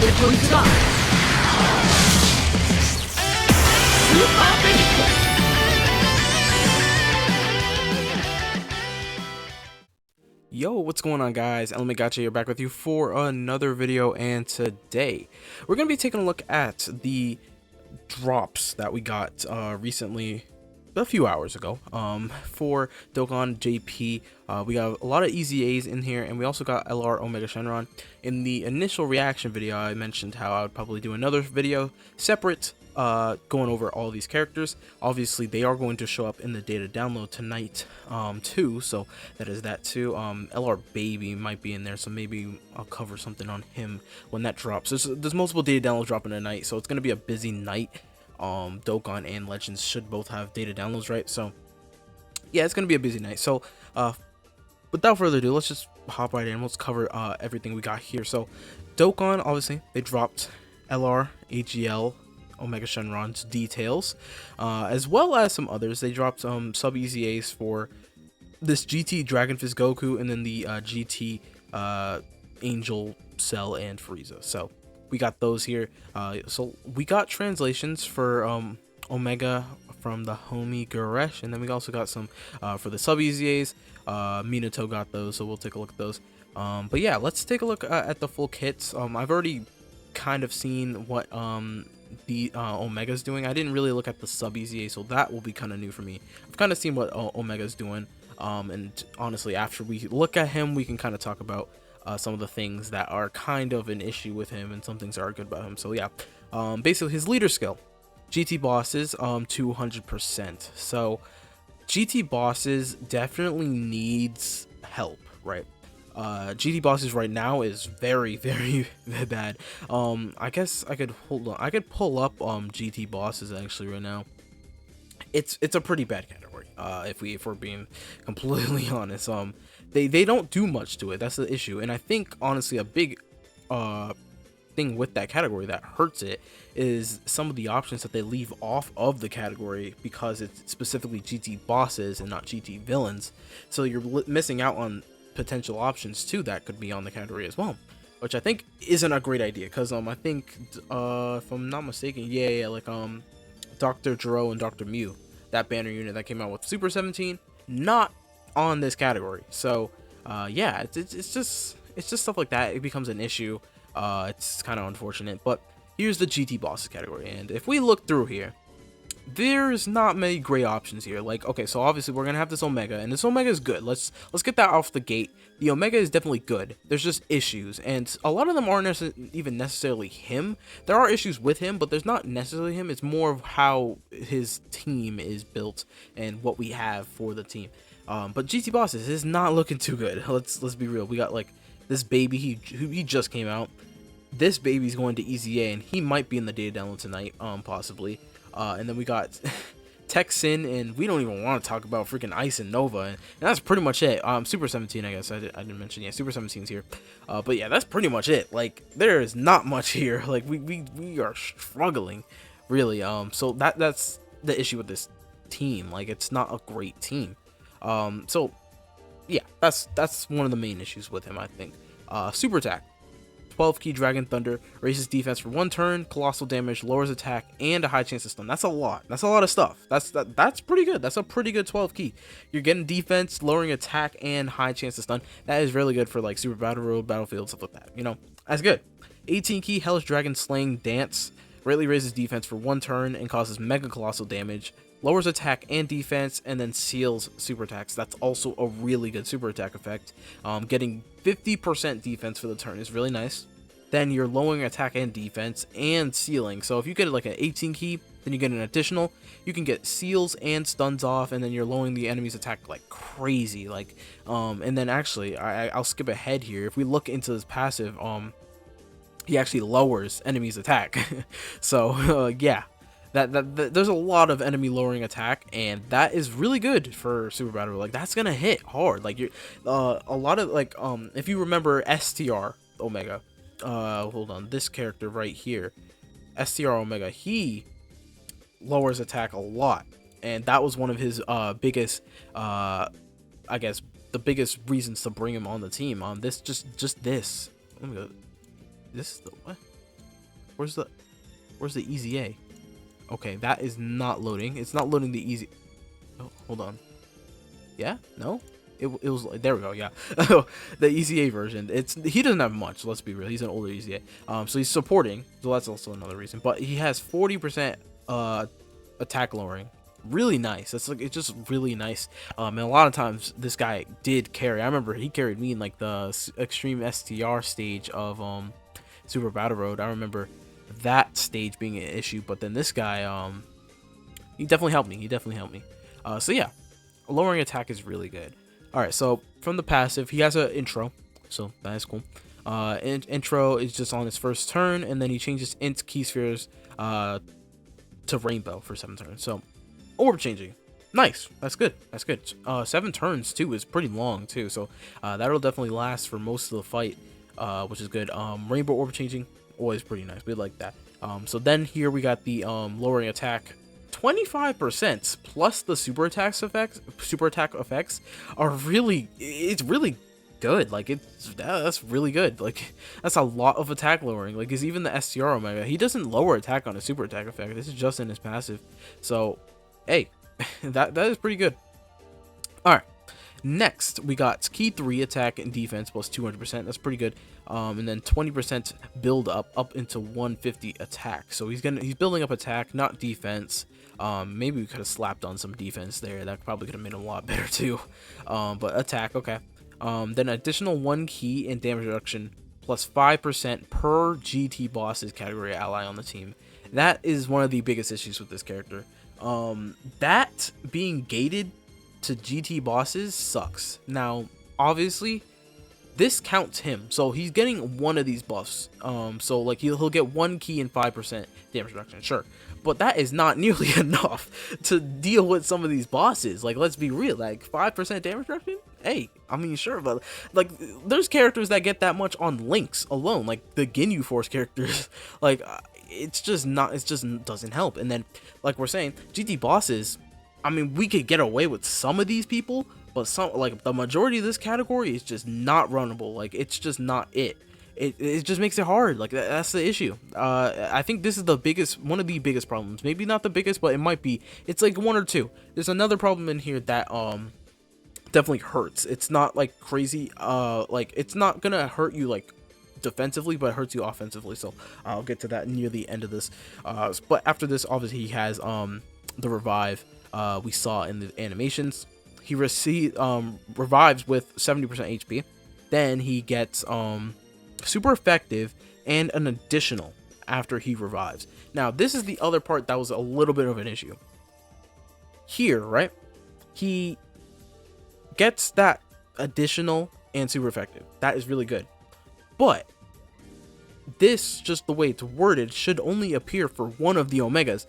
ポイントだ。スーパーフェニックス。 Yo, what's going on, guys? Element Gotcha here, back with you for another video, and today we're going to be taking a look at the drops that we got recently, a few hours ago, for Dokkan JP. We got a lot of EZAs in here, and we also got LR Omega Shenron. In the initial reaction video, I mentioned how I would probably do another video separate, going over all these characters. Obviously, they are going to show up in the data download tonight, too, so that is that too. LR Baby might be in there, so maybe I'll cover something on him when that drops. There's multiple data downloads dropping tonight, so it's going to be a busy night. Dokkan and Legends should both have data downloads, right? So yeah, it's gonna be a busy night. So without further ado, let's just hop right in. Let's cover everything we got here. So Dokkan, obviously they dropped LR AGL Omega Shenron's details, as well as some others. They dropped SUB-EZAS for this GT Dragon Fist Goku, and then the GT Angel Cell and Frieza. So we got those here. So we got translations for Omega from the homie Goresh, and then we also got some for the SUB-EZAs. Minato got those, so we'll take a look at those. But yeah, let's take a look at the full kits. I've already kind of seen what the Omega's doing. I didn't really look at the SUB-EZA, so that will be kind of new for me. I've kind of seen what Omega's doing, and honestly, after we look at him, we can kind of talk about some of the things that are kind of an issue with him, and some things that are good about him. So yeah, basically his leader skill, GT bosses, 200%. So GT bosses definitely needs help, right? GT bosses right now is very bad. I guess I could I could pull up GT bosses actually right now. It's a pretty bad category, if we're being completely honest. They don't do much to it. That's the issue. And I think honestly a big thing with that category that hurts it is some of the options that they leave off of the category, because it's specifically GT bosses and not GT villains. So you're missing out on potential options too that could be on the category as well, which I think isn't a great idea, because I think if I'm not mistaken, yeah, like Dr. Jiro and Dr. Mew, that banner unit that came out with Super 17, not on this category. So yeah, it's just stuff like that. It becomes an issue. It's kind of unfortunate, but here's the GT bosses category, and if we look through here, there's not many great options here. Like, okay, so obviously we're gonna have this Omega, and this Omega is good. Let's get that off the gate. The Omega is definitely good. There's just issues, and a lot of them aren't even necessarily him. There are issues with him, but there's not necessarily him. It's more of how his team is built and what we have for the team. But GT bosses is not looking too good. Let's be real. We got like this baby. He just came out. This baby's going to EZA, and he might be in the data download tonight, possibly. And then we got Texan, and we don't even want to talk about freaking Ice and Nova, and that's pretty much it. Super 17, I guess I didn't mention. Yeah, Super 17's here. But yeah, that's pretty much it. Like, there is not much here. Like, we are struggling, really. So that's the issue with this team. Like, it's not a great team. So yeah, that's one of the main issues with him, I think. Super attack, 12 key Dragon Thunder, raises defense for 1 turn, colossal damage, lowers attack, and a high chance of stun. That's a lot. That's a lot of stuff. That's pretty good. That's a pretty good 12 key. You're getting defense, lowering attack, and high chance of stun. That is really good for like Super Battle Road, Battlefield, stuff like that. You know, that's good. 18 key Hellish Dragon Slaying Dance, greatly raises defense for 1 turn and causes mega colossal damage, lowers attack and defense, and then seals super attacks. That's also a really good super attack effect. Getting 50% defense for the turn is really nice. Then you're lowering attack and defense and sealing. So if you get like an 18 key, then you get an additional. You can get seals and stuns off, and then you're lowering the enemy's attack like crazy. Like, and then actually, I'll skip ahead here. If we look into this passive, he actually lowers enemy's attack. So yeah. That there's a lot of enemy lowering attack, and that is really good for Super Battle. Like, that's gonna hit hard. Like, you're a lot of like if you remember STR Omega, hold on, this character right here, STR Omega, he lowers attack a lot, and that was one of his biggest I guess the biggest reasons to bring him on the team. This just this. Let me go. This is the what? Where's the easy A? Okay, that is not loading. It's not loading the easy. Oh, hold on. Yeah? No? It was, there we go. Yeah. The EZA version. He doesn't have much. Let's be real. He's an older EZA. So he's supporting. So that's also another reason. But he has 40% attack lowering. Really nice. It's just really nice. And a lot of times this guy did carry. I remember he carried me in like the extreme STR stage of Super Battle Road. I remember that stage being an issue. But then this guy, he definitely helped me. So yeah, lowering attack is really good. All right, so from the passive, he has an intro, so that is cool. Intro is just on his first turn, and then he changes int key spheres to rainbow for 7 turns. So orb changing, nice. That's good. 7 turns too is pretty long too, so that'll definitely last for most of the fight, which is good. Rainbow orb changing, always pretty nice. We like that. So then here we got the lowering attack. 25% plus the super attack effects are really, it's really good. Like that's really good. Like that's a lot of attack lowering. Like is even the STR Omega, he doesn't lower attack on a super attack effect. This is just in his passive. So hey, that is pretty good. All right, next we got key 3 attack and defense plus 200%. That's pretty good. And then 20% build up into 150 attack. So he's building up attack, not defense. Maybe we could have slapped on some defense there. That probably could have made him a lot better too. But attack, okay. Then additional 1 key and damage reduction plus 5% per GT bosses category ally on the team. That is one of the biggest issues with this character. That being gated to GT bosses sucks. Now, obviously, this counts him, so he's getting one of these buffs. So like he'll get 1 key and 5% damage reduction, sure, but that is not nearly enough to deal with some of these bosses. Like, let's be real, like 5% damage reduction. Hey, I mean, sure, but like there's characters that get that much on Lynx alone, like the Ginyu Force characters. Like it just doesn't help. And then, like we're saying, GT bosses. I mean, we could get away with some of these people, but some, like the majority of this category is just not runnable. Like it's just not it. It just makes it hard. Like that's the issue. I think this is one of the biggest problems. Maybe not the biggest, but it might be. It's like 1 or 2. There's another problem in here that definitely hurts. It's not like crazy. Like it's not gonna hurt you like defensively, but it hurts you offensively. So I'll get to that near the end of this. But after this, obviously he has the revive. We saw in the animations. He revives with 70% HP. Then he gets super effective and an additional after he revives. Now this is the other part that was a little bit of an issue here, right? He gets that additional and super effective. That is really good, but this, just the way it's worded, should only appear for one of the Omegas.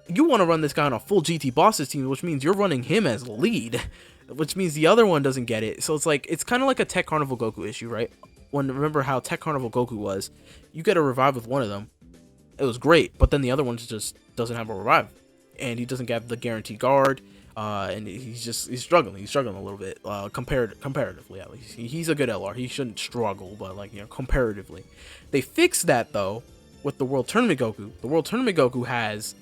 You want to run this guy on a full GT bosses team, which means you're running him as lead, which means the other one doesn't get it. So it's like, it's kind of like a Tech Carnival Goku issue, right? Remember how Tech Carnival Goku was, you get a revive with one of them, it was great, but then the other one just doesn't have a revive, and he doesn't get the guaranteed guard, and he's struggling a little bit, comparatively at least. He's a good LR, he shouldn't struggle, but like, you know, comparatively. They fixed that though with the World Tournament Goku. The World Tournament Goku has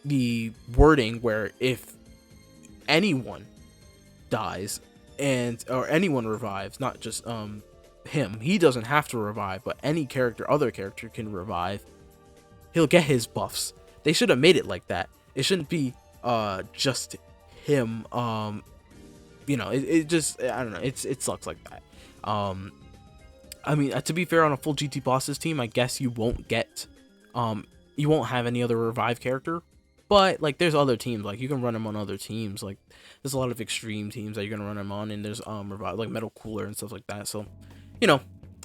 the wording where if anyone dies or anyone revives, not just him, he doesn't have to revive, but any other character can revive, he'll get his buffs. They should have made it like that. It shouldn't be just him. You know, it just, I don't know, it sucks like that. I mean, to be fair, on a full GT bosses team, I guess you won't get you won't have any other revive character. But like there's other teams, like you can run them on other teams. Like there's a lot of extreme teams that you're gonna run them on, and there's revive, like Metal Cooler and stuff like that. So, you know,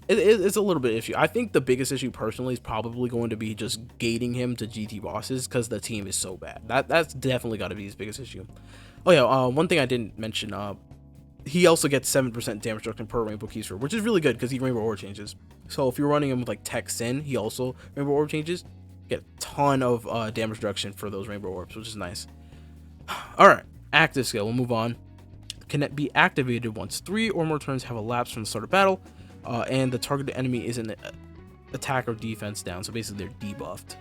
it's a little bit issue. I think the biggest issue personally is probably going to be just gating him to GT bosses because the team is so bad. That's definitely got to be his biggest issue. Oh yeah, one thing I didn't mention, he also gets 7% damage reduction per Rainbow Keysphere, which is really good because he Rainbow Orb changes. So if you're running him with like Tech Sin, he also Rainbow Orb changes. Get a ton of damage reduction for those Rainbow Orbs, which is nice. Alright, active skill, we'll move on. Can be activated once 3 or more turns have elapsed from the start of battle, and the targeted enemy is in attack or defense down, so basically they're debuffed.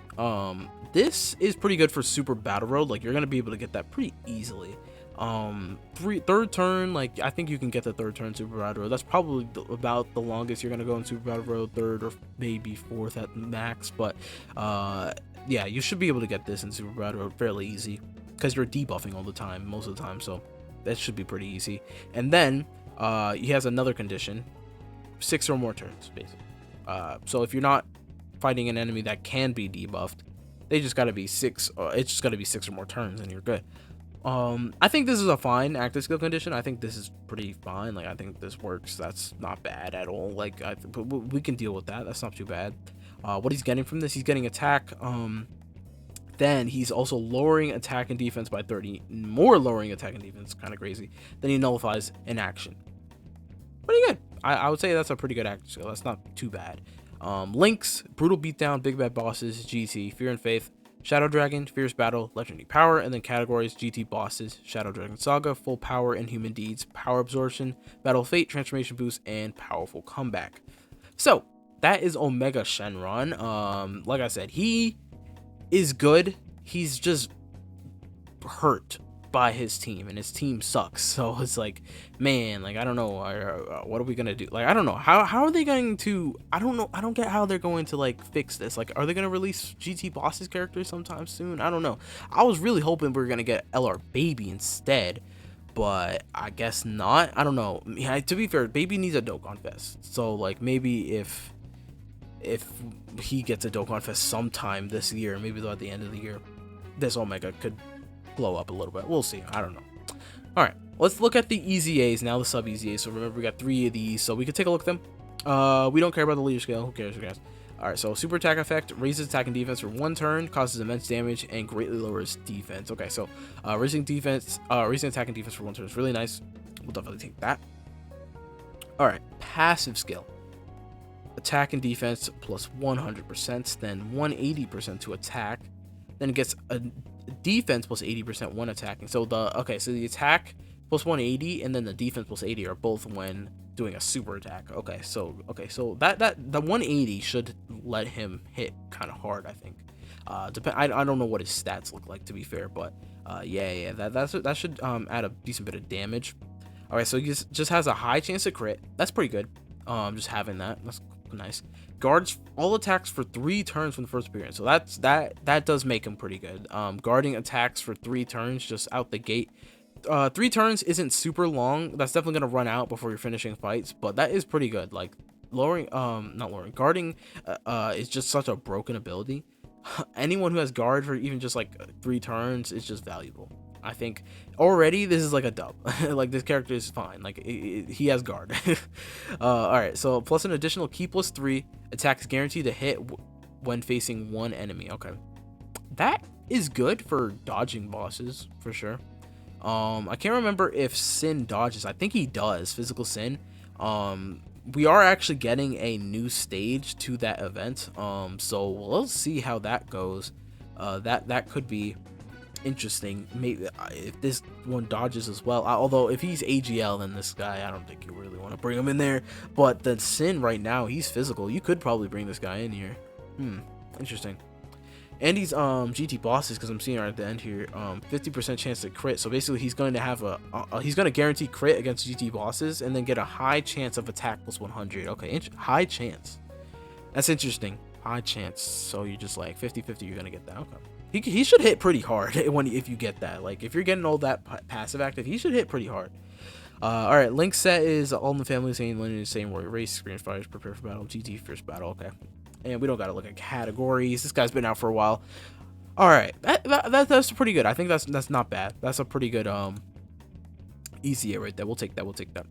This is pretty good for Super Battle Road. Like, you're gonna be able to get that pretty easily. Third turn, like, I think you can get the third turn Super Battle Road. That's probably about the longest you're gonna go in Super Battle Road, third or maybe fourth at max. But yeah, you should be able to get this in Super Battle Road fairly easy because you're debuffing all the time, most of the time, so that should be pretty easy. And then he has another condition, 6 or more turns, basically. So if you're not fighting an enemy that can be debuffed, they just gotta be 6. It's just gotta be 6 or more turns, and you're good. I think this is a fine active skill condition. I think this is pretty fine. Like, I think this works. That's not bad at all. Like, we can deal with that. That's not too bad. What he's getting from this, he's getting attack. Then he's also lowering attack and defense by 30. More lowering attack and defense, kind of crazy. Then he nullifies an action. Pretty good. I would say that's a pretty good active skill. That's not too bad. Links, brutal beatdown, big bad bosses, GT, fear and faith, Shadow Dragon, Fierce Battle, Legendary Power, and then categories: GT Bosses, Shadow Dragon Saga, Full Power, Inhuman Deeds, Power Absorption, Battle of Fate, Transformation Boost, and Powerful Comeback. So, that is Omega Shenron. Like I said, he is good. He's just hurt by his team, and his team sucks. So it's like, man, like, I don't know, what are we gonna do? Like, I don't know, how are they going to, I don't get how they're going to, like, fix this. Like, are they gonna release GT Bosses characters sometime soon? I don't know. I was really hoping we were gonna get LR Baby instead, but I guess not. I don't know. Yeah, to be fair, Baby needs a Dokkan Fest, so, like, maybe if he gets a Dokkan Fest sometime this year, maybe at the end of the year, this Omega could blow up a little bit. We'll see. I don't know. All right, let's look at the EZAs now, the sub-EZAs. So remember, we got 3 of these, so we can take a look at them. We don't care about the leader scale. Who cares? Who cares? All right, so super attack effect raises attack and defense for 1 turn, causes immense damage, and greatly lowers defense. Okay, so raising attack and defense for 1 turn is really nice. We'll definitely take that. All right, passive skill. Attack and defense plus 100%, then 180% to attack. Then it gets a defense plus 80% when attacking. So the attack plus 180 and then the defense plus 80 are both when doing a super attack. Okay, so that the 180 should let him hit kind of hard, I think. I don't know what his stats look like, to be fair, but yeah, that should add a decent bit of damage. All right, so he just has a high chance to crit. That's pretty good. Just having that's nice. Guards all attacks for 3 turns from the first appearance, so that does make him pretty good. Guarding attacks for 3 turns just out the gate. 3 turns isn't super long. That's definitely gonna run out before you're finishing fights, but that is pretty good. Like, guarding is just such a broken ability. Anyone who has guard for even just like 3 turns is just valuable. I think already this is like a dub. Like, this character is fine. Like, he has guard. All right, so plus an additional key plus 3, attacks guaranteed to hit when facing 1 enemy. Okay, that is good for dodging bosses for sure. I can't remember if Sin dodges. I think he does. Physical Sin. We are actually getting a new stage to that event. So let's see how that goes. That could be interesting. Maybe if this one dodges as well, although if he's AGL, then this guy, I don't think you really want to bring him in there. But the Sin right now, he's physical. You could probably bring this guy in here. Interesting. And he's GT Bosses, because I'm seeing right at the end here, 50% chance to crit. So basically he's going to have he's going to guarantee crit against GT Bosses and then get a high chance of attack plus 100. Okay, high chance. That's interesting. High chance. So you're just like 50-50 you're going to get that. Okay. He should hit pretty hard if you get that. Like, if you're getting all that passive active, he should hit pretty hard. All right, Link set is all in the family, same lineage, same warrior race, experience fighters, prepare for battle, GT Fierce Battle. Okay, and we don't gotta look at categories. This guy's been out for a while. All right, that's pretty good. I think that's not bad. That's a pretty good ECA right there. We'll take that.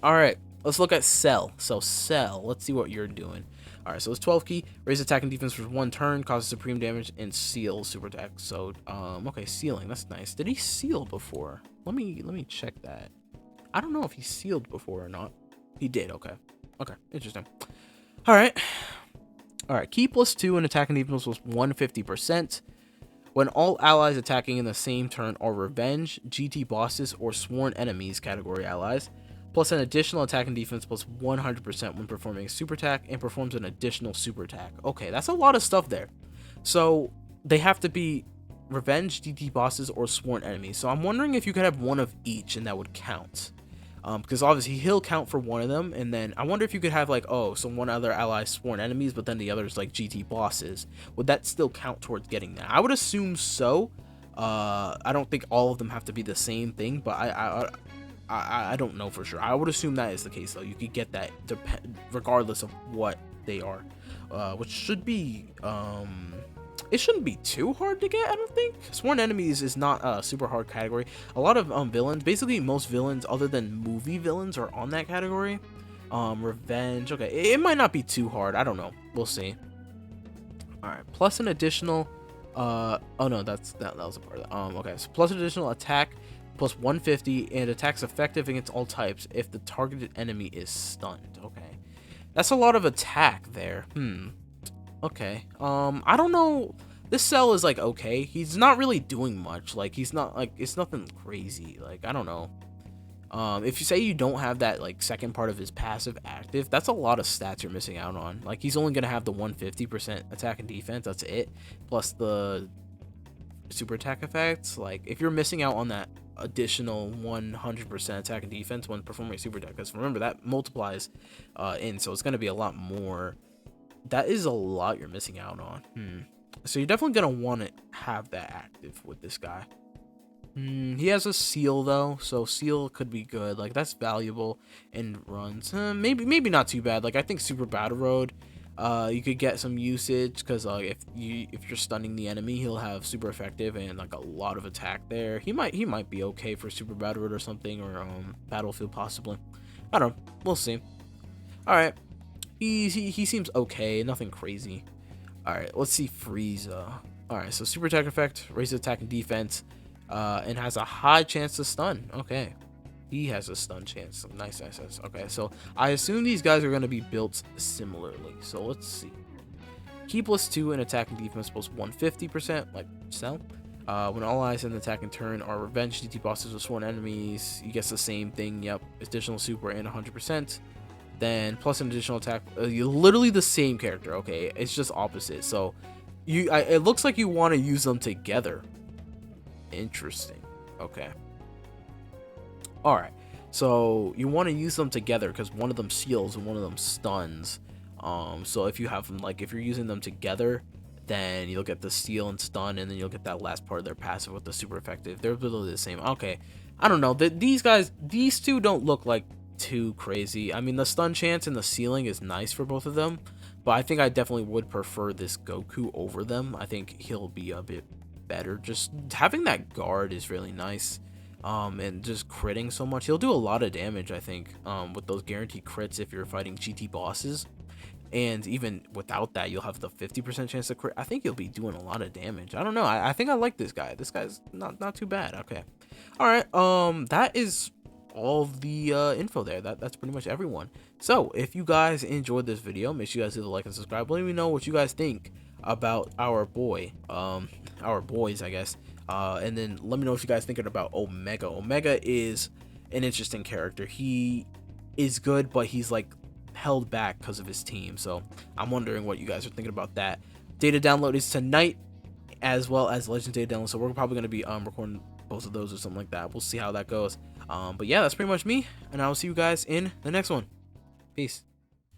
All right, let's look at Cell. So Cell, let's see what you're doing. All right, so it's 12 key, raise attack and defense for 1 turn, causes supreme damage, and seal super attack. So okay, sealing, that's nice. Did he seal before? Let me check that. I don't know if he sealed before or not. He did. Okay, interesting. All right, key plus 2 and attack and defense was 150%. When all allies attacking in the same turn are revenge, GT Bosses, or sworn enemies category allies, plus an additional attack and defense plus 100% when performing a super attack, and performs an additional super attack. Okay, that's a lot of stuff there. So they have to be revenge, DT bosses, or sworn enemies. So I'm wondering if you could have one of each and that would count. Because obviously he'll count for one of them, and then I wonder if you could have like, oh, so one other ally sworn enemies, but then the others like GT bosses. Would that still count towards getting that? I would assume so. I don't think all of them have to be the same thing, but I don't know for sure. I would assume that is the case though. You could get that regardless of what they are, which should be it shouldn't be too hard to get, I don't think. Sworn enemies is not a super hard category. A lot of villains, basically most villains other than movie villains, are on that category. Revenge, okay, it might not be too hard. I don't know, we'll see. All right, plus an additional oh no, that was a part of that. Okay, so plus additional attack plus 150, and attacks effective against all types if the targeted enemy is stunned. Okay, that's a lot of attack there. Okay, I don't know. This cell is like okay. He's not really doing much. Like he's not like, it's nothing crazy. Like I don't know. If you say you don't have that like second part of his passive active, that's a lot of stats you're missing out on. Like he's only gonna have the 150% attack and defense. That's it. Plus the super attack effects. Like if you're missing out on that additional 100% attack and defense when performing a super attack, because remember that multiplies in, so it's gonna be a lot more. That is a lot you're missing out on. So you're definitely gonna want to have that active with this guy. He has a seal though, so seal could be good. Like that's valuable in runs. Maybe not too bad. Like I think super battle road, you could get some usage because if you're stunning the enemy, he'll have super effective and like a lot of attack there. He might be okay for super battle road or something, or battlefield possibly. I don't know. We'll see. All right. He seems okay, nothing crazy. Alright, let's see Frieza. Alright, so super attack effect, raises attack and defense, and has a high chance to stun. Okay. He has a stun chance. Nice. Okay, so I assume these guys are going to be built similarly. So let's see. Key plus 2 in attack and defense plus 150%, like Cell. When all allies in the attack in turn are revenge DT bosses or sworn enemies, you get the same thing. Yep, additional super and 100%. Then plus an additional attack. You're literally the same character. Okay, it's just opposite. So it looks like you want to use them together. Interesting. Okay. All right. So you want to use them together because one of them seals and one of them stuns. So if you have them, like if you're using them together, then you'll get the seal and stun, and then you'll get that last part of their passive with the super effective. They're literally the same. Okay. I don't know. These two don't look like too crazy. I mean, the stun chance and the sealing is nice for both of them, but I think I definitely would prefer this Goku over them. I think he'll be a bit better. Just having that guard is really nice, and just critting so much. He'll do a lot of damage, I think, with those guaranteed crits if you're fighting GT bosses, and even without that, you'll have the 50% chance to crit. I think he'll be doing a lot of damage. I don't know. I think I like this guy. This guy's not too bad. Okay. All right. That is all of the info there. That's pretty much everyone. So if you guys enjoyed this video, make sure you guys hit the like and subscribe. Let me know what you guys think about our boys, I guess, and then let me know if you guys thinking about Omega. Omega is an interesting character. He is good, but he's like held back because of his team, so I'm wondering what you guys are thinking about that. Data download is tonight, as well as Legend data download, so we're probably going to be recording both of those or something like that. We'll see how that goes. But yeah, that's pretty much me, and I will see you guys in the next one. Peace.